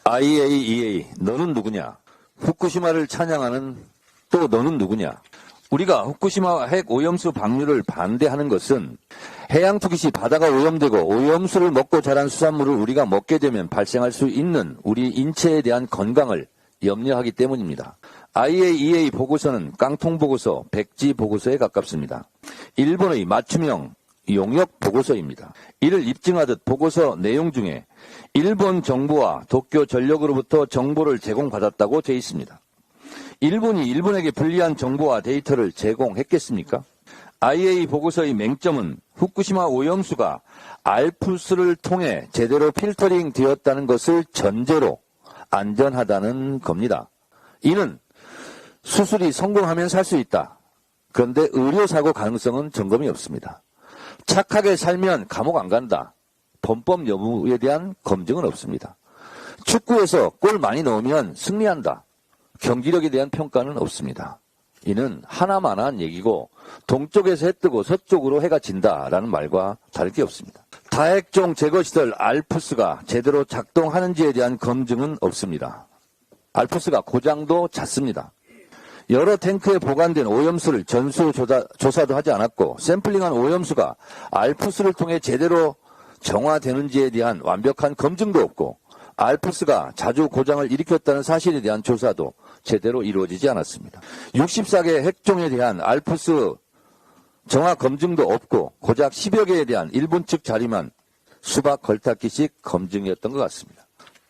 IAEA, 너는 누구냐? 후쿠시마를 찬양하는 또 너는 누구냐? 우리가 후쿠시마 핵 오염수 방류를 반대하는 것은 해양투기 시 바다가 오염되고 오염수를 먹고 자란 수산물을 우리가 먹게 되면 발생할 수 있는 우리 인체에 대한 건강을 염려하기 때문입니다. IAEA 보고서는 깡통 보고서, 백지 보고서에 가깝습니다. 일본의 맞춤형 용역 보고서입니다. 이를 입증하듯 보고서 내용 중에 일본 정부와 도쿄 전력으로부터 정보를 제공받았다고 되어 있습니다. 일본이 일본에게 불리한 정보와 데이터를 제공했겠습니까? IAEA 보고서의 맹점은 후쿠시마 오염수가 알프스를 통해 제대로 필터링 되었다는 것을 전제로 안전하다는 겁니다. 이는 수술이 성공하면 살 수 있다. 그런데 의료사고 가능성은 점검이 없습니다. 착하게 살면 감옥 안 간다. 범법 여부에 대한 검증은 없습니다. 축구에서 골 많이 넣으면 승리한다. 경기력에 대한 평가는 없습니다. 이는 하나만한 얘기고 동쪽에서 해 뜨고 서쪽으로 해가 진다라는 말과 다를 게 없습니다. 다핵종 제거시설 알프스가 제대로 작동하는지에 대한 검증은 없습니다. 알프스가 고장도 잦습니다. 여러 탱크에 보관된 오염수를 전수조사도 하지 않았고 샘플링한 오염수가 알프스를 통해 제대로 정화되는지에 대한 완벽한 검증도 없고 알프스가 자주 고장을 일으켰다는 사실에 대한 조사도 제대로 이루어지지 않았습니다. 64개 핵종에 대한 알프스 정화 검증도 없고 고작 10여 개에 대한 일본 측 자리만 수박 걸타기식 검증이었던 것 같습니다.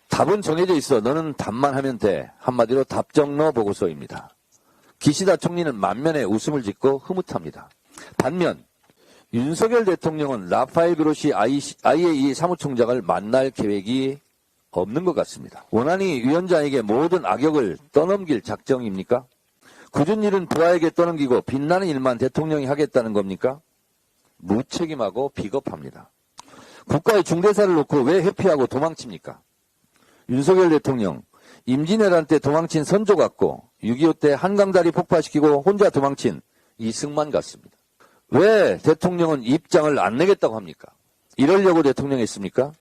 답은 정해져 있어 너는 답만 하면 돼. 한마디로 답정너 보고서입니다. 기시다 총리는 만면에 웃음을 짓고 흐뭇합니다. 반면 윤석열 대통령은 라파엘 그로시 IAEA 사무총장을 만날 계획이 없는 것 같습니다. 원안이 위원장에게 모든 악역을 떠넘길 작정입니까? 굳은 일은 부하에게 떠넘기고 빛나는 일만 대통령이 하겠다는 겁니까? 무책임하고 비겁합니다. 국가의 중대사를 놓고 왜 회피하고 도망칩니까? 윤석열 대통령 임진왜란 때 도망친 선조 같고 6.25 때 한강다리 폭파시키고 혼자 도망친 이승만 같습니다. 왜 대통령은 입장을 안 내겠다고 합니까? 이러려고 대통령 했습니까?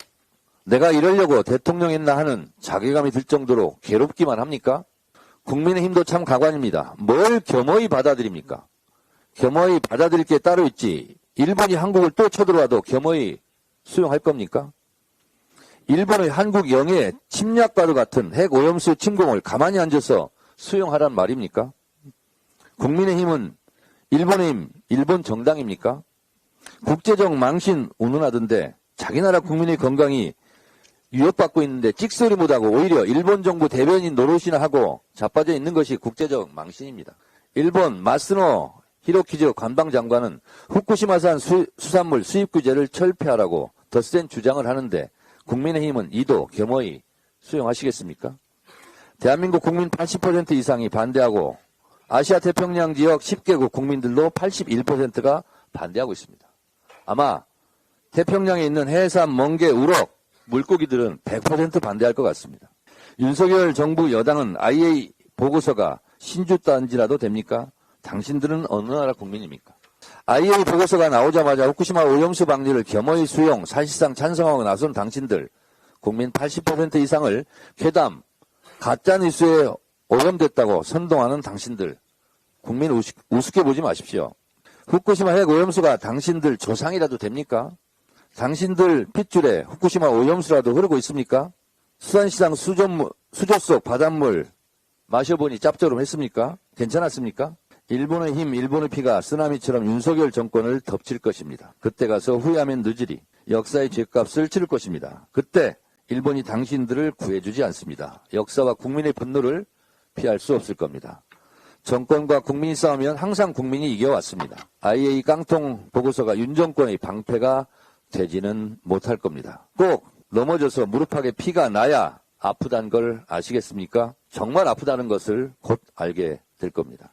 내가 이러려고 대통령 했나 하는 자괴감이 들 정도로 괴롭기만 합니까? 국민의힘도 참 가관입니다. 뭘 겸허히 받아들입니까? 겸허히 받아들일 게 따로 있지. 일본이 한국을 또 쳐들어와도 겸허히 수용할 겁니까? 일본의 한국 영해 침략과도 같은 핵 오염수 침공을 가만히 앉아서 수용하란 말입니까? 국민의힘은 일본의힘, 일본 정당입니까? 국제적 망신 운운하던데 자기 나라 국민의 건강이 위협받고 있는데 찍소리 못하고 오히려 일본 정부 대변인 노릇이나 하고 자빠져 있는 것이 국제적 망신입니다. 일본 마스노 히로키즈 관방장관은 후쿠시마산 수산물 수입 규제를 철폐하라고 더 센 주장을 하는데 국민의힘은 이도 겸허히 수용하시겠습니까? 대한민국 국민 80% 이상이 반대하고 아시아 태평양 지역 10개국 국민들도 81%가 반대하고 있습니다. 아마 태평양에 있는 해삼, 멍게, 우럭, 물고기들은 100% 반대할 것 같습니다. 윤석열 정부 여당은 IAEA 보고서가 신주단지라도 됩니까? 당신들은 어느 나라 국민입니까? IAEA 보고서가 나오자마자 후쿠시마 오염수 방류를 겸허히 수용, 사실상 찬성하고 나선 당신들, 국민 80% 이상을 괴담, 가짜뉴스에 오염됐다고 선동하는 당신들, 국민 우습게 보지 마십시오. 후쿠시마 핵 오염수가 당신들 조상이라도 됩니까? 당신들 핏줄에 후쿠시마 오염수라도 흐르고 있습니까? 수산시장 수조 속 바닷물 마셔보니 짭조름했습니까? 괜찮았습니까? 일본의 힘, 일본의 피가 쓰나미처럼 윤석열 정권을 덮칠 것입니다. 그때 가서 후회하면 늦으리 역사의 죗값을 치를 것입니다. 그때 일본이 당신들을 구해주지 않습니다. 역사와 국민의 분노를 피할 수 없을 겁니다. 정권과 국민이 싸우면 항상 국민이 이겨왔습니다. IAEA 깡통 보고서가 윤 정권의 방패가 되지는 못할 겁니다. 꼭 넘어져서 무릎팍에 피가 나야 아프다는 걸 아시겠습니까? 정말 아프다는 것을 곧 알게 될 겁니다.